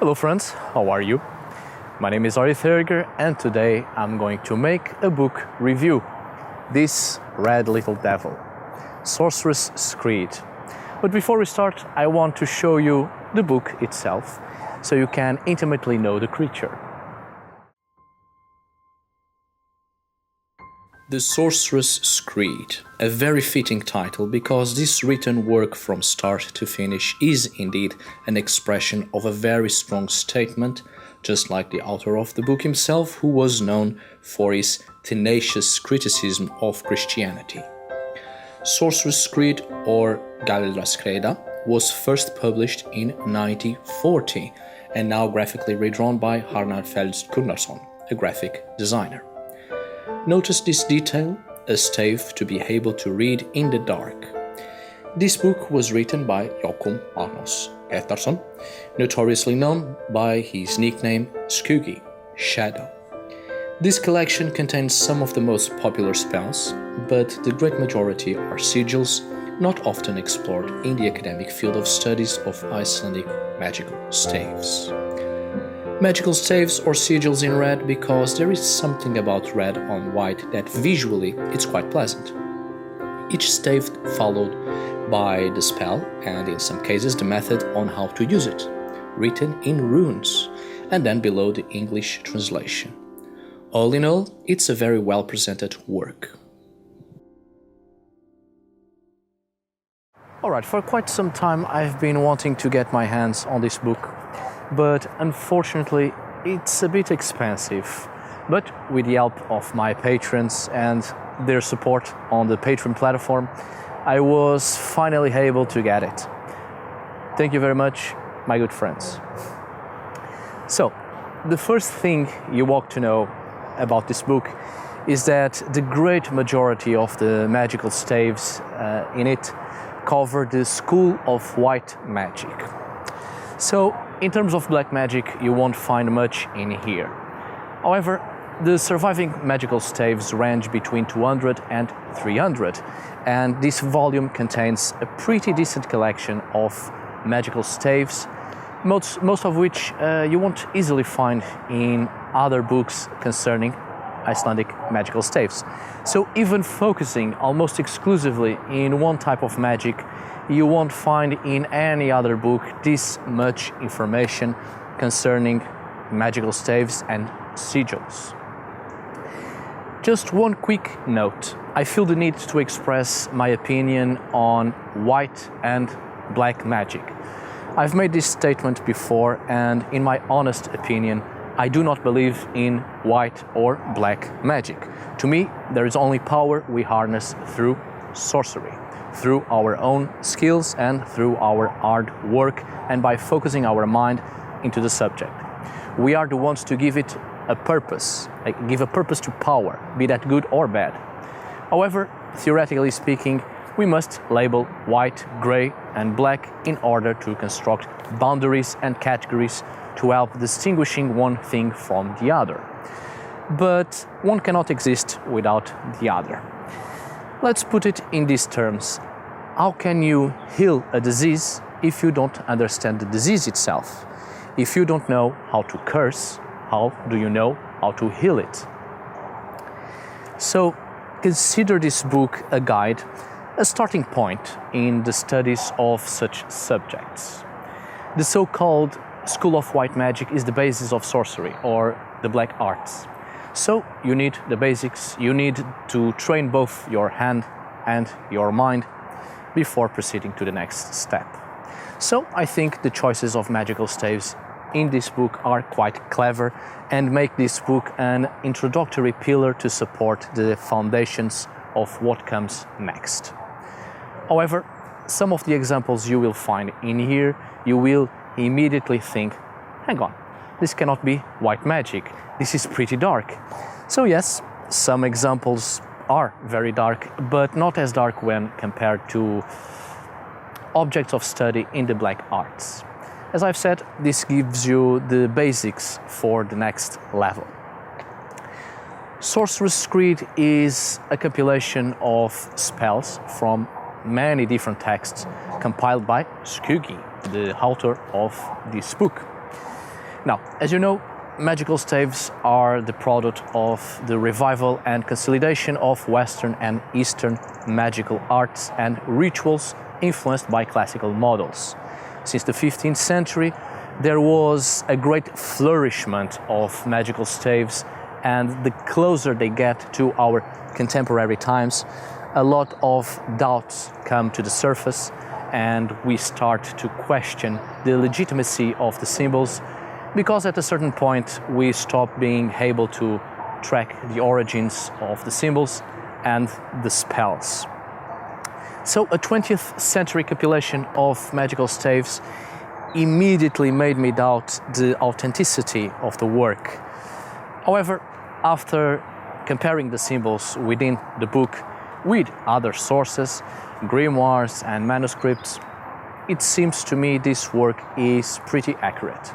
Hello friends, how are you? My name is Ari and today I'm going to make a book review. This Red Little Devil, Sorcerer's Screed. But before we start, I want to show you the book itself, so you can intimately know the creature. The Sorcerer's Screed, a very fitting title because this written work from start to finish is indeed an expression of a very strong statement, just like the author of the book himself, who was known for his tenacious criticism of Christianity. Sorcerer's Screed, or Galildra Skreda, was first published in 1940 and now graphically redrawn by Harnar Felds Gunnarsson, a graphic designer. Notice this detail, a stave to be able to read in the dark. This book was written by Joachim Magnus Pettersson, notoriously known by his nickname Skuggi, Shadow. This collection contains some of the most popular spells, but the great majority are sigils, not often explored in the academic field of studies of Icelandic magical staves. Magical staves or sigils in red because there is something about red on white that visually it's quite pleasant. Each stave followed by the spell and in some cases the method on how to use it, written in runes, and then below the English translation. All in all, it's a very well presented work. Alright, for quite some time I've been wanting to get my hands on this book, but unfortunately it's a bit expensive. But with the help of my patrons and their support on the Patreon platform, I was finally able to get it. Thank you very much, my good friends. So, the first thing you want to know about this book is that the great majority of the magical staves in it cover the school of white magic. So, in terms of black magic, you won't find much in here. However, the surviving magical staves range between 200 and 300, and this volume contains a pretty decent collection of magical staves, most of which you won't easily find in other books concerning Icelandic magical staves. So even focusing almost exclusively in one type of magic, you won't find in any other book this much information concerning magical staves and sigils. Just one quick note. I feel the need to express my opinion on white and black magic. I've made this statement before, and in my honest opinion, I do not believe in white or black magic. To me, there is only power we harness through sorcery, through our own skills and through our hard work and by focusing our mind into the subject. We are the ones to give it a purpose, give a purpose to power, be that good or bad. However, theoretically speaking, we must label white, grey and black in order to construct boundaries and categories to help distinguishing one thing from the other. But one cannot exist without the other. Let's put it in these terms. How can you heal a disease if you don't understand the disease itself? If you don't know how to curse, how do you know how to heal it? So consider this book a guide, a starting point in the studies of such subjects. The so-called School of White Magic is the basis of sorcery or the black arts. So you need the basics, you need to train both your hand and your mind before proceeding to the next step. So I think the choices of magical staves in this book are quite clever and make this book an introductory pillar to support the foundations of what comes next. However, some of the examples you will find in here, you will immediately think, hang on, this cannot be white magic, this is pretty dark. So yes, some examples are very dark, but not as dark when compared to objects of study in the black arts. As I've said, this gives you the basics for the next level. Sorcerer's Screed is a compilation of spells from many different texts compiled by Skuggi, the author of this book. Now, as you know, magical staves are the product of the revival and consolidation of Western and Eastern magical arts and rituals influenced by classical models. Since the 15th century, there was a great flourishment of magical staves, and the closer they get to our contemporary times, a lot of doubts come to the surface, and we start to question the legitimacy of the symbols, because at a certain point we stop being able to track the origins of the symbols and the spells. So a 20th century compilation of magical staves immediately made me doubt the authenticity of the work. However, after comparing the symbols within the book with other sources, grimoires and manuscripts, it seems to me this work is pretty accurate.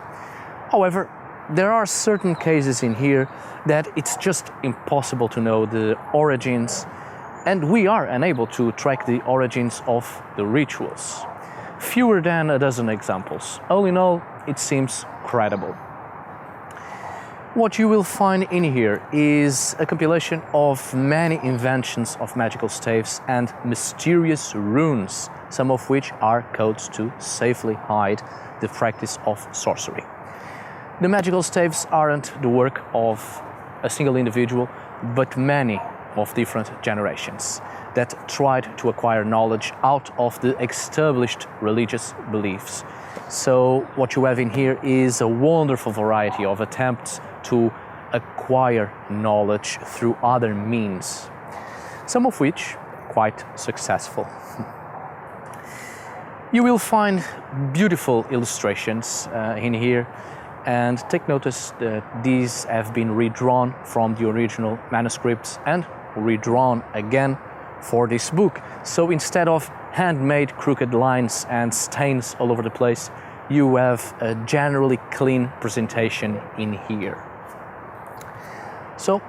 However, there are certain cases in here that it's just impossible to know the origins, and we are unable to track the origins of the rituals. Fewer than a dozen examples. All in all, it seems credible. What you will find in here is a compilation of many inventions of magical staves and mysterious runes, some of which are codes to safely hide the practice of sorcery. The magical staves aren't the work of a single individual, but many of different generations that tried to acquire knowledge out of the established religious beliefs. So what you have in here is a wonderful variety of attempts to acquire knowledge through other means, some of which quite successful. You will find beautiful illustrations in here, and take notice that these have been redrawn from the original manuscripts and redrawn again for this book. So instead of handmade crooked lines and stains all over the place, you have a generally clean presentation in here. So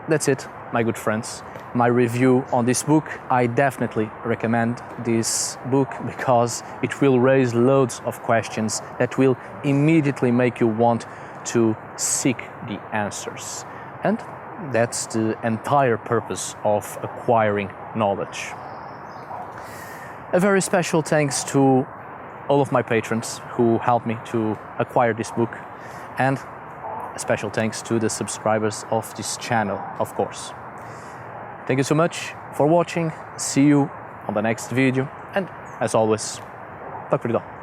that's it, my good friends. My review on this book. I definitely recommend this book because it will raise loads of questions that will immediately make you want to seek the answers. And that's the entire purpose of acquiring knowledge. A very special thanks to all of my patrons who helped me to acquire this book, and a special thanks to the subscribers of this channel, of course. Thank you so much for watching. See you on the next video, and as always, tack för idag.